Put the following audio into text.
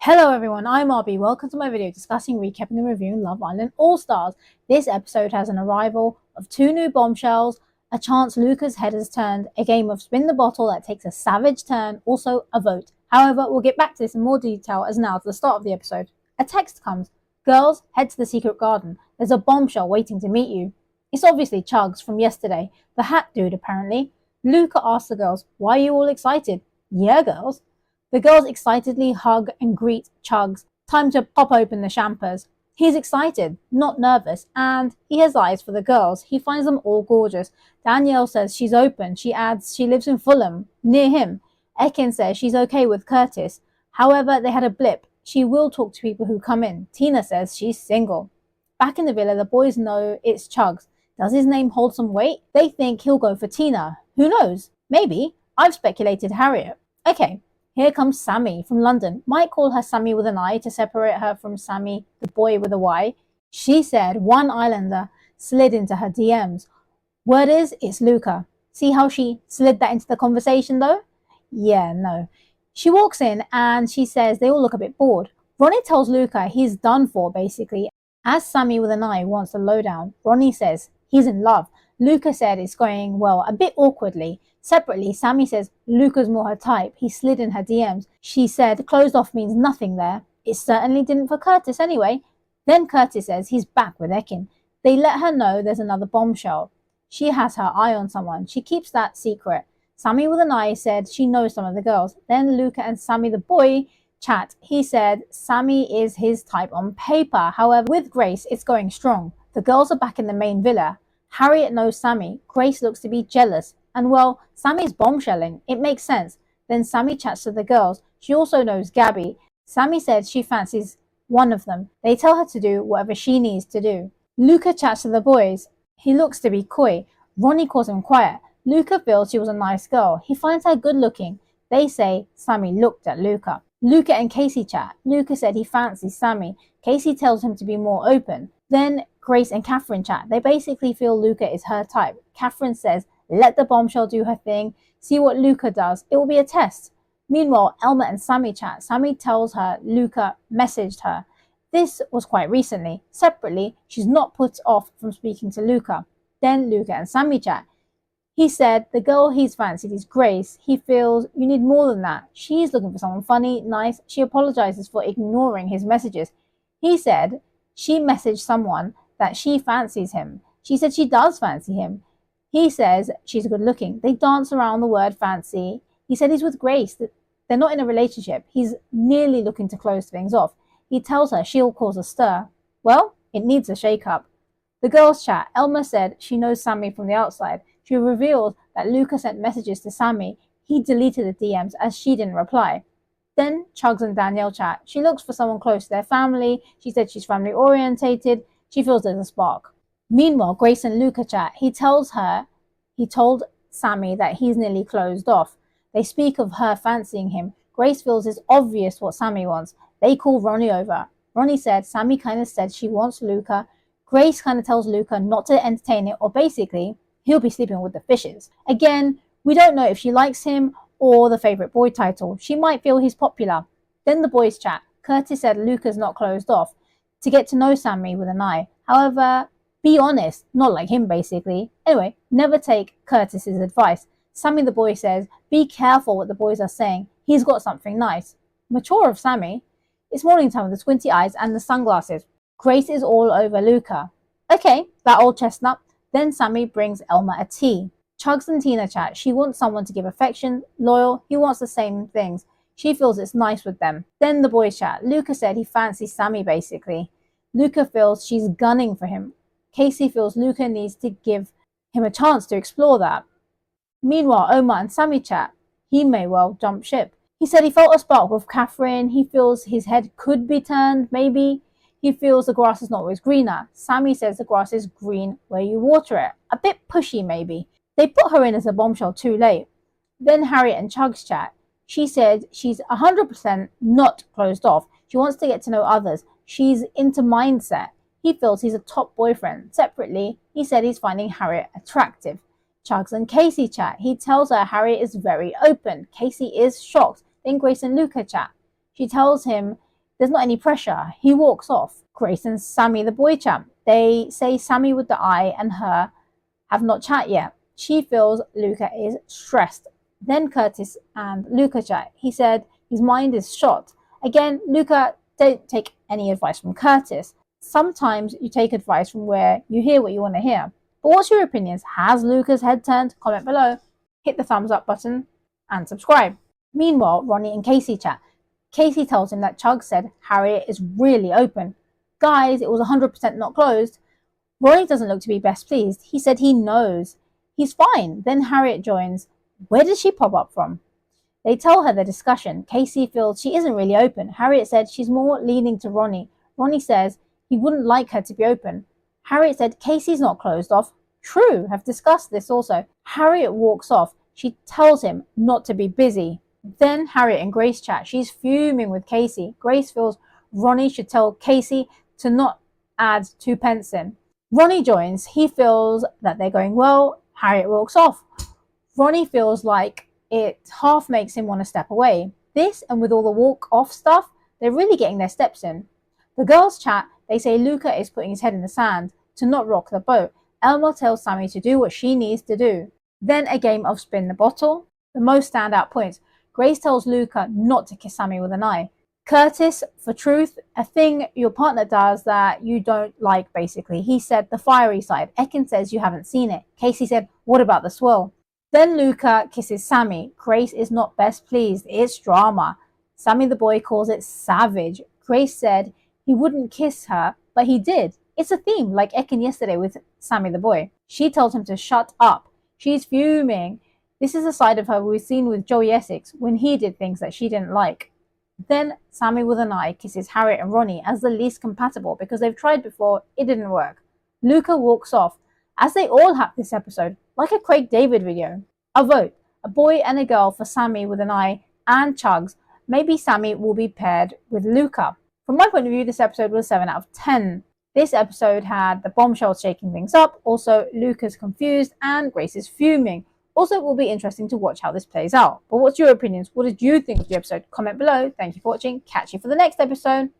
Hello everyone, I'm RB. Welcome to my video discussing, recapping and reviewing Love Island All-Stars. This episode has an arrival of two new bombshells, a chance Luca's head has turned, a game of spin the bottle that takes a savage turn, also a vote. However, we'll get back to this in more detail as now to the start of the episode. A text comes. Girls, head to the secret garden. There's a bombshell waiting to meet you. It's obviously Chuggs from yesterday, the hat dude apparently. Luca asks the girls, why are you all excited? Yeah, girls. The girls excitedly hug and greet Chuggs. Time to pop open the champers. He's excited, not nervous, and he has eyes for the girls. He finds them all gorgeous. Danielle says she's open. She adds she lives in Fulham, near him. Ekin says she's okay with Curtis. However, they had a blip. She will talk to people who come in. Tina says she's single. Back in the villa, the boys know it's Chuggs. Does his name hold some weight? They think he'll go for Tina. Who knows? Maybe. I've speculated Harriet. Okay. Here comes Samie from London. Might call her Samie with an I to separate her from Samie, the boy with a Y. She said one islander slid into her DMs. Word is, it's Luca. See how she slid that into the conversation though? Yeah, no. She walks in and she says they all look a bit bored. Ronnie tells Luca he's done for basically. As Samie with an I wants the lowdown, Ronnie says he's in love. Luca said it's going, well, a bit awkwardly. Separately, Samie says Luca's more her type. He slid in her DMs. She said closed off means nothing there. It certainly didn't for Curtis anyway. Then Curtis says he's back with Ekin. They let her know there's another bombshell. She has her eye on someone. She keeps that secret. Samie with an eye said she knows some of the girls. Then Luca and Samie the boy chat. He said Samie is his type on paper. However, with Grace, it's going strong. The girls are back in the main villa. Harriet knows Samie. Grace looks to be jealous. And well, Sammy's bombshelling. It makes sense. Then Samie chats to the girls. She also knows Gabby. Samie said she fancies one of them. They tell her to do whatever she needs to do. Luca chats to the boys. He looks to be coy. Ronnie calls him quiet. Luca feels she was a nice girl. He finds her good looking. They say Samie looked at Luca. Luca and Casey chat. Luca said he fancies Samie. Casey tells him to be more open. Then Grace and Catherine chat. They basically feel Luca is her type. Catherine says, let the bombshell do her thing. See what Luca does. It will be a test. Meanwhile, Elma and Samie chat. Samie tells her Luca messaged her. This was quite recently. Separately, she's not put off from speaking to Luca. Then Luca and Samie chat. He said the girl he's fancied is Grace. He feels you need more than that. She's looking for someone funny, nice. She apologizes for ignoring his messages. He said she messaged someone that she fancies him. She said she does fancy him. He says she's good looking. They dance around the word fancy. He said he's with Grace. They're not in a relationship. He's nearly looking to close things off. He tells her she'll cause a stir. Well, it needs a shake-up. The girls chat. Elma said she knows Samie from the outside. She reveals that Luca sent messages to Samie. He deleted the DMs as she didn't reply. Then Chuggs and Danielle chat. She looks for someone close to their family. She said she's family orientated. She feels there's a spark. Meanwhile, Grace and Luca chat. He told Samie that he's nearly closed off. They speak of her fancying him. Grace feels it's obvious what Samie wants. They call Ronnie over. Ronnie said Samie kind of said she wants Luca. Grace kind of tells Luca not to entertain it, or basically, he'll be sleeping with the fishes. Again, we don't know if she likes him or the favorite boy title. She might feel he's popular. Then the boys chat. Curtis said Luca's not closed off. To get to know Samie with an eye. However, be honest, not like him basically. Anyway, never take Curtis's advice. Samie the boy says, be careful what the boys are saying. He's got something nice. Mature of Samie. It's morning time with the squinty eyes and the sunglasses. Grace is all over Luca. Okay, that old chestnut. Then Samie brings Elma a tea. Chuggs and Tina chat. She wants someone to give affection, loyal. He wants the same things. She feels it's nice with them. Then the boys chat. Luca said he fancies Samie basically. Luca feels she's gunning for him. Casey feels Luca needs to give him a chance to explore that. Meanwhile, Omar and Samie chat. He may well jump ship. He said he felt a spark with Catherine. He feels his head could be turned, maybe. He feels the grass is not always greener. Samie says the grass is green where you water it. A bit pushy, maybe. They put her in as a bombshell too late. Then Harriet and Chuggs chat. She said she's 100% not closed off. She wants to get to know others. She's into mindset. He feels he's a top boyfriend. Separately, he said he's finding Harriet attractive. Chuggs and Casey chat. He tells her Harriet is very open. Casey is shocked. Then Grace and Luca chat. She tells him There's not any pressure. He walks off. Grace and Samie, the boy champ. They say Samie with the eye and her have not chat yet. She feels Luca is stressed. Then Curtis and Luca chat. He said his mind is shot. Again, Luca, don't take any advice from Curtis. Sometimes you take advice from where you hear what you want to hear. But what's your opinions? Has Luca's head turned? Comment below. Hit the thumbs up button and subscribe. Meanwhile, Ronnie and Casey chat. Casey tells him that Chuggs said Harriet is really open. Guys, it was 100% not closed. Ronnie doesn't look to be best pleased. He said he knows. He's fine. Then Harriet joins. Where did she pop up from? They tell her the discussion. Casey feels she isn't really open. Harriet said she's more leaning to Ronnie. Ronnie says he wouldn't like her to be open. Harriet said Casey's not closed off. True, have discussed this also. Harriet walks off. She tells him not to be busy. Then Harriet and Grace chat. She's fuming with Casey. Grace feels Ronnie should tell Casey to not add 2 pence in. Ronnie joins. He feels that they're going well. Harriet walks off. Ronnie feels like it half makes him want to step away. This, and with all the walk-off stuff, they're really getting their steps in. The girls chat. They say Luca is putting his head in the sand to not rock the boat. Elmo tells Samie to do what she needs to do. Then a game of spin the bottle. The most standout points. Grace tells Luca not to kiss Samie with an eye. Curtis, for truth, a thing your partner does that you don't like, basically. He said the fiery side. Ekin says you haven't seen it. Casey said, what about the swirl? Then Luca kisses Samie. Grace is not best pleased. It's drama. Samie the boy calls it savage. Grace said he wouldn't kiss her, but he did. It's a theme, like Ekin yesterday with Samie the boy. She told him to shut up. She's fuming. This is a side of her we've seen with Joey Essex when he did things that she didn't like. Then Samie with an eye kisses Harriet and Ronnie as the least compatible because they've tried before, it didn't work. Luca walks off, as they all have this episode, like a Craig David video. A vote, a boy and a girl for Samie with an eye and Chuggs. Maybe Samie will be paired with Luca. From my point of view, this episode was 7 out of 10. This episode had the bombshells shaking things up, also Luca's confused and Grace is fuming. Also, it will be interesting to watch how this plays out. But what's your opinions? What did you think of the episode? Comment below. Thank you for watching. Catch you for the next episode.